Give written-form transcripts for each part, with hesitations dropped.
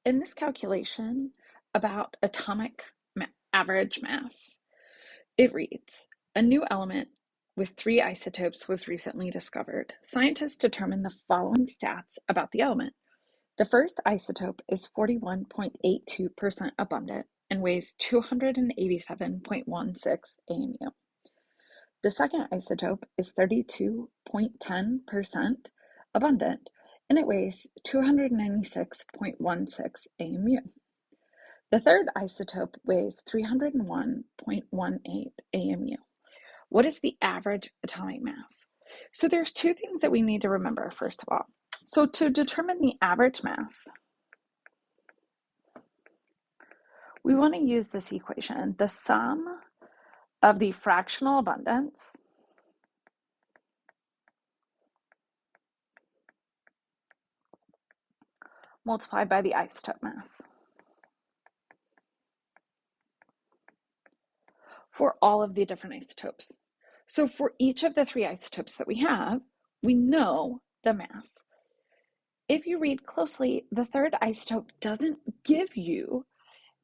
in this calculation about atomic average mass, it reads, a new element with 3 isotopes was recently discovered. Scientists determined the following stats about the element. The first isotope is 41.82% abundant and weighs 287.16 AMU. The second isotope is 32.10% abundant and it weighs 296.16 AMU. The third isotope weighs 301.18 AMU. What is the average atomic mass? So there's 2 things that we need to remember, first of all. So to determine the average mass, we want to use this equation, the sum of the fractional abundance multiplied by the isotope mass for all of the different isotopes. So for each of the 3 isotopes that we have, we know the mass. If you read closely, the third isotope doesn't give you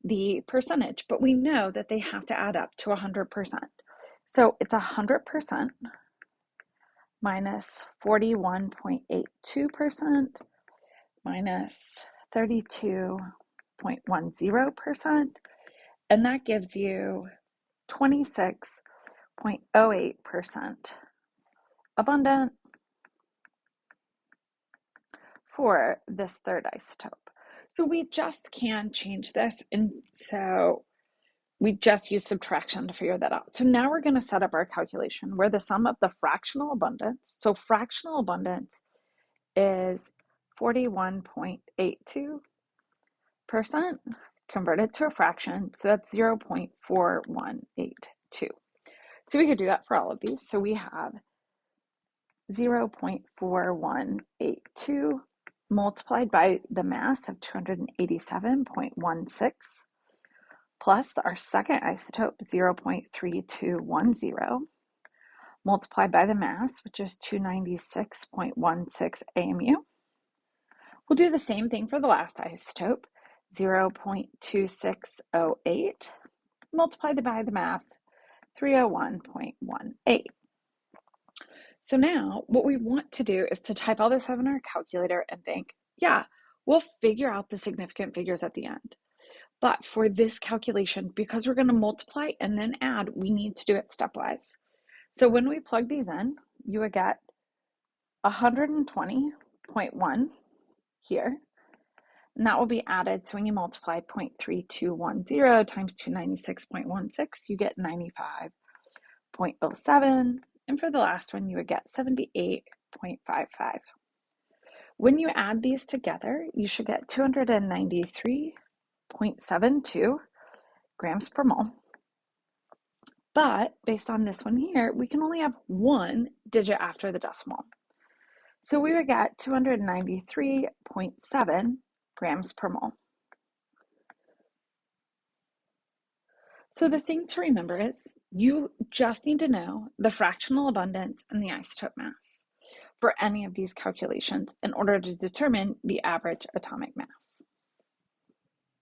the percentage, but we know that they have to add up to 100%. So it's 100% minus 41.82% minus 32.10%, and that gives you 26.08% abundant for this third isotope. So we just can change this, and so we just use subtraction to figure that out. So now we're going to set up our calculation where the sum of the fractional abundance, so fractional abundance is 41.82% converted to a fraction, so that's 0.4182. So we could do that for all of these. So we have 0.4182 multiplied by the mass of 287.16 plus our second isotope, 0.3210, multiplied by the mass, which is 296.16 AMU. We'll do the same thing for the last isotope, 0.2608, multiplied by the mass, 301.18. So now what we want to do is to type all this up in our calculator and think, yeah, we'll figure out the significant figures at the end. But for this calculation, because we're going to multiply and then add, we need to do it stepwise. So when we plug these in, you would get 120.1 here. And that will be added. So when you multiply 0.3210 times 296.16, you get 95.07. And for the last one, you would get 78.55. When you add these together, you should get 293.72 grams per mole. But based on this one here, we can only have 1 digit after the decimal. So we would get 293.7 grams per mole. So the thing to remember is you just need to know the fractional abundance and the isotope mass for any of these calculations in order to determine the average atomic mass.